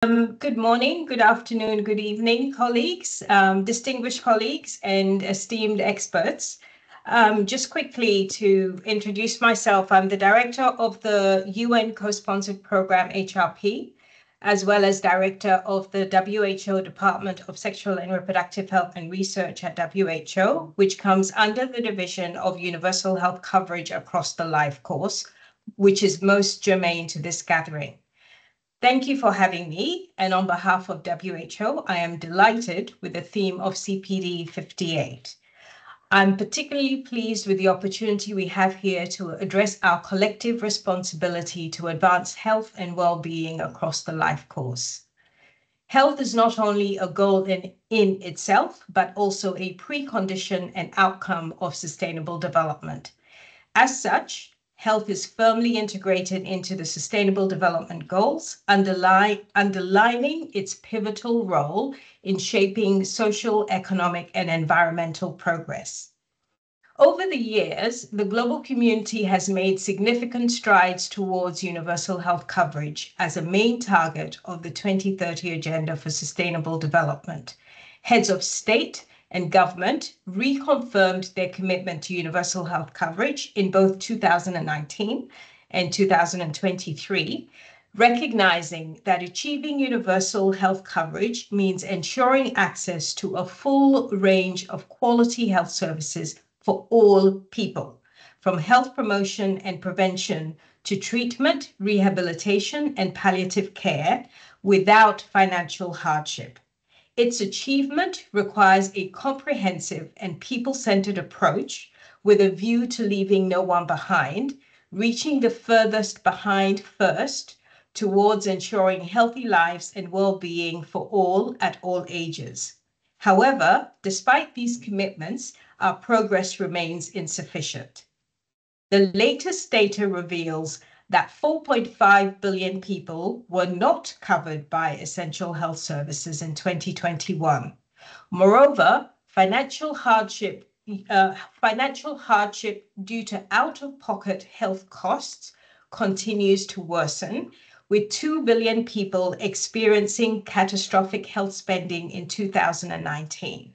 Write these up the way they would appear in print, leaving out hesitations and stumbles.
Good morning, good afternoon, good evening, colleagues, distinguished colleagues, and esteemed experts. Just quickly to introduce myself, I'm the director of the UN co-sponsored program HRP, as well as director of the WHO Department of Sexual and Reproductive Health and Research at WHO, which comes under the division of universal health coverage across the life course, which is most germane to this gathering. Thank you for having me, and on behalf of WHO, I am delighted with the theme of CPD 58. I'm particularly pleased with the opportunity we have here to address our collective responsibility to advance health and well-being across the life course. Health is not only a goal in itself, but also a precondition and outcome of sustainable development. As such, health is firmly integrated into the Sustainable Development Goals, underlining its pivotal role in shaping social, economic, and environmental progress. Over the years, the global community has made significant strides towards universal health coverage as a main target of the 2030 Agenda for Sustainable Development. Heads of state and government reconfirmed their commitment to universal health coverage in both 2019 and 2023, recognizing that achieving universal health coverage means ensuring access to a full range of quality health services for all people, from health promotion and prevention to treatment, rehabilitation, and palliative care without financial hardship. Its achievement requires a comprehensive and people-centered approach with a view to leaving no one behind, reaching the furthest behind first towards ensuring healthy lives and well-being for all at all ages. However, despite these commitments, our progress remains insufficient. The latest data reveals that 4.5 billion people were not covered by essential health services in 2021. Moreover, financial hardship due to out-of-pocket health costs continues to worsen, with 2 billion people experiencing catastrophic health spending in 2019.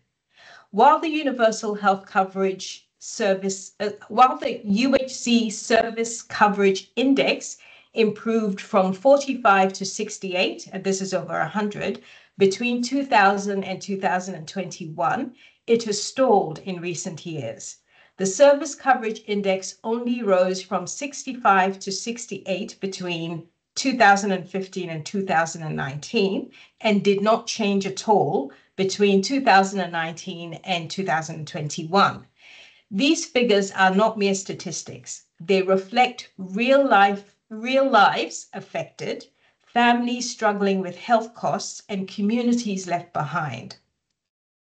While the Universal Health Coverage while the UHC Service Coverage Index improved from 45 to 68, and this is over 100, between 2000 and 2021, it has stalled in recent years. The Service Coverage Index only rose from 65 to 68 between 2015 and 2019, and did not change at all between 2019 and 2021. These figures are not mere statistics. They reflect real lives affected, families struggling with health costs, and communities left behind.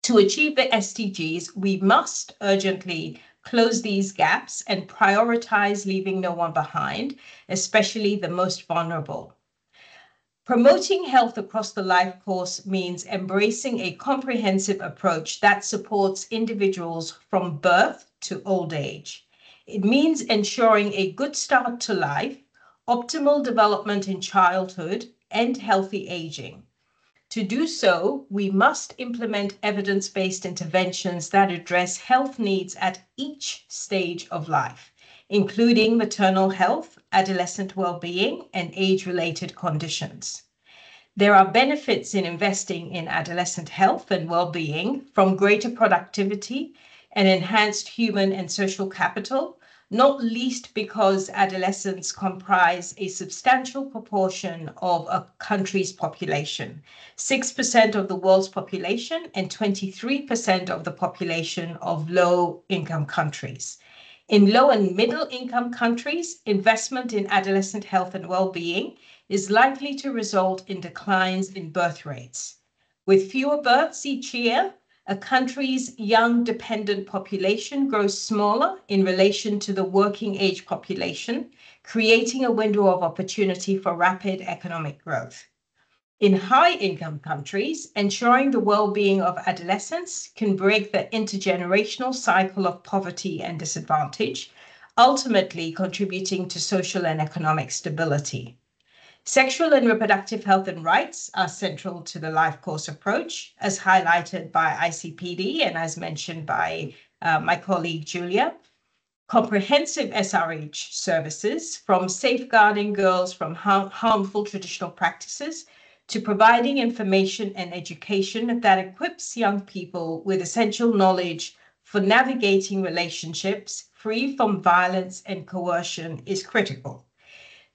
To achieve the SDGs, we must urgently close these gaps and prioritize leaving no one behind, especially the most vulnerable. Promoting health across the life course means embracing a comprehensive approach that supports individuals from birth to old age. It means ensuring a good start to life, optimal development in childhood, and healthy aging. To do so, we must implement evidence-based interventions that address health needs at each stage of life, including maternal health, adolescent well-being, and age-related conditions. There are benefits in investing in adolescent health and well-being, from greater productivity and enhanced human and social capital, not least because adolescents comprise a substantial proportion of a country's population, 6% of the world's population and 23% of the population of low-income countries. In low and middle-income countries, investment in adolescent health and well-being is likely to result in declines in birth rates. With fewer births each year, a country's young dependent population grows smaller in relation to the working age population, creating a window of opportunity for rapid economic growth. In high-income countries, ensuring the well-being of adolescents can break the intergenerational cycle of poverty and disadvantage, ultimately contributing to social and economic stability. Sexual and reproductive health and rights are central to the life course approach, as highlighted by ICPD and as mentioned by my colleague Julia. Comprehensive SRH services, from safeguarding girls from harmful traditional practices to providing information and education that equips young people with essential knowledge for navigating relationships free from violence and coercion, is critical.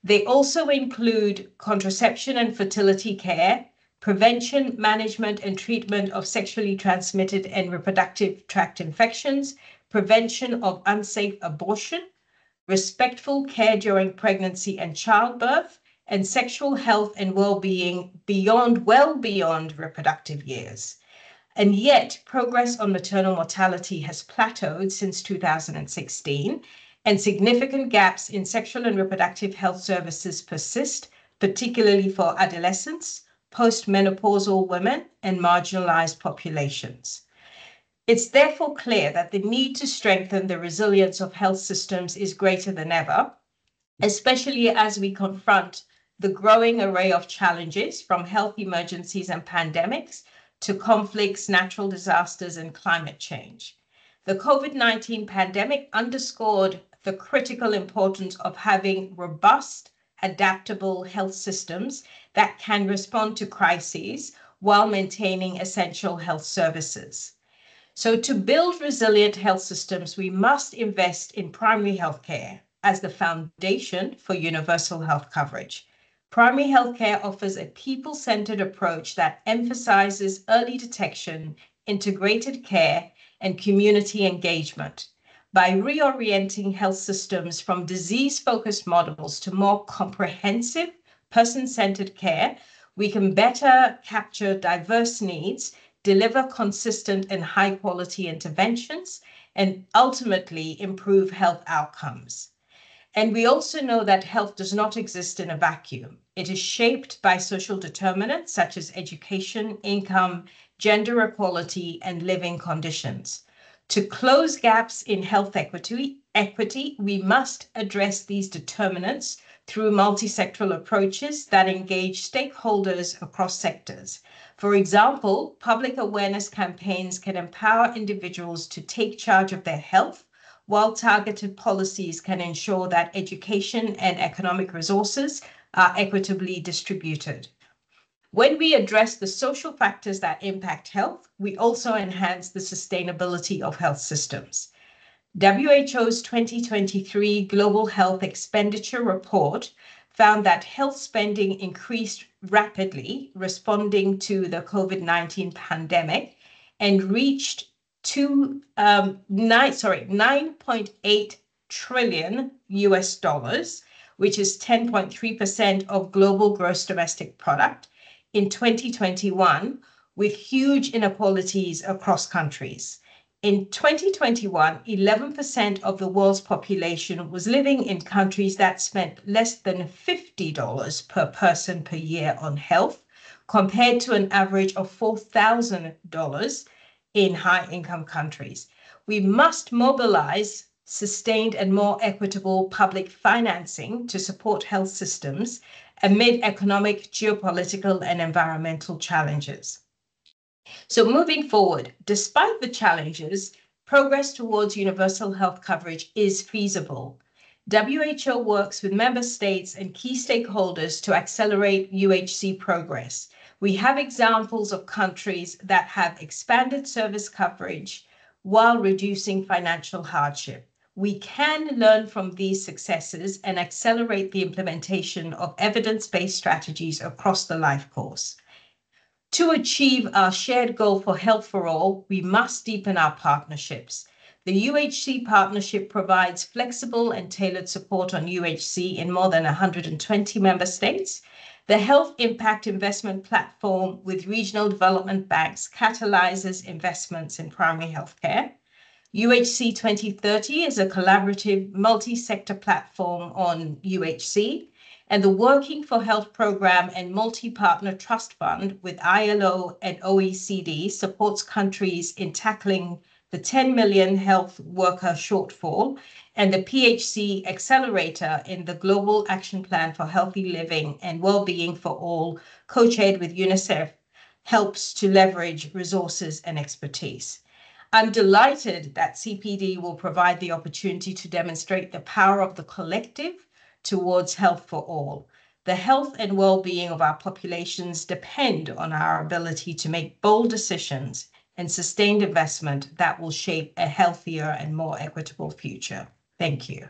They also include contraception and fertility care, prevention, management, and treatment of sexually transmitted and reproductive tract infections, prevention of unsafe abortion, respectful care during pregnancy and childbirth, and sexual health and well-being well beyond reproductive years. And yet, progress on maternal mortality has plateaued since 2016, and significant gaps in sexual and reproductive health services persist, particularly for adolescents, postmenopausal women, and marginalized populations. It's therefore clear that the need to strengthen the resilience of health systems is greater than ever, especially as we confront the growing array of challenges, from health emergencies and pandemics to conflicts, natural disasters, and climate change. The COVID-19 pandemic underscored the critical importance of having robust, adaptable health systems that can respond to crises while maintaining essential health services. So to build resilient health systems, we must invest in primary health care as the foundation for universal health coverage. Primary health care offers a people-centered approach that emphasizes early detection, integrated care, and community engagement. By reorienting health systems from disease-focused models to more comprehensive, person-centered care, we can better capture diverse needs, deliver consistent and high-quality interventions, and ultimately improve health outcomes. And we also know that health does not exist in a vacuum. It is shaped by social determinants such as education, income, gender equality, and living conditions. To close gaps in health equity, we must address these determinants through multi-sectoral approaches that engage stakeholders across sectors. For example, public awareness campaigns can empower individuals to take charge of their health, while targeted policies can ensure that education and economic resources are equitably distributed. When we address the social factors that impact health, we also enhance the sustainability of health systems. WHO's 2023 Global Health Expenditure Report found that health spending increased rapidly responding to the COVID-19 pandemic and reached 9.8 trillion US dollars, which is 10.3% of global gross domestic product in 2021, with huge inequalities across countries. In 2021, 11% of the world's population was living in countries that spent less than $50 per person per year on health, compared to an average of $4,000 in high-income countries. We must mobilize sustained and more equitable public financing to support health systems amid economic, geopolitical, and environmental challenges. So moving forward, despite the challenges, progress towards universal health coverage is feasible. WHO works with member states and key stakeholders to accelerate UHC progress. We have examples of countries that have expanded service coverage while reducing financial hardship. We can learn from these successes and accelerate the implementation of evidence-based strategies across the life course. To achieve our shared goal for health for all, we must deepen our partnerships. The UHC partnership provides flexible and tailored support on UHC in more than 120 member states. The Health Impact Investment Platform with regional development banks catalyzes investments in primary healthcare. UHC 2030 is a collaborative multi-sector platform on UHC, and the Working for Health program and multi-partner trust fund with ILO and OECD supports countries in tackling the 10 million health worker shortfall, and the PHC Accelerator in the Global Action Plan for Healthy Living and Wellbeing for All, co-chaired with UNICEF, helps to leverage resources and expertise. I'm delighted that CPD will provide the opportunity to demonstrate the power of the collective towards health for all. The health and well-being of our populations depend on our ability to make bold decisions and sustained investment that will shape a healthier and more equitable future. Thank you.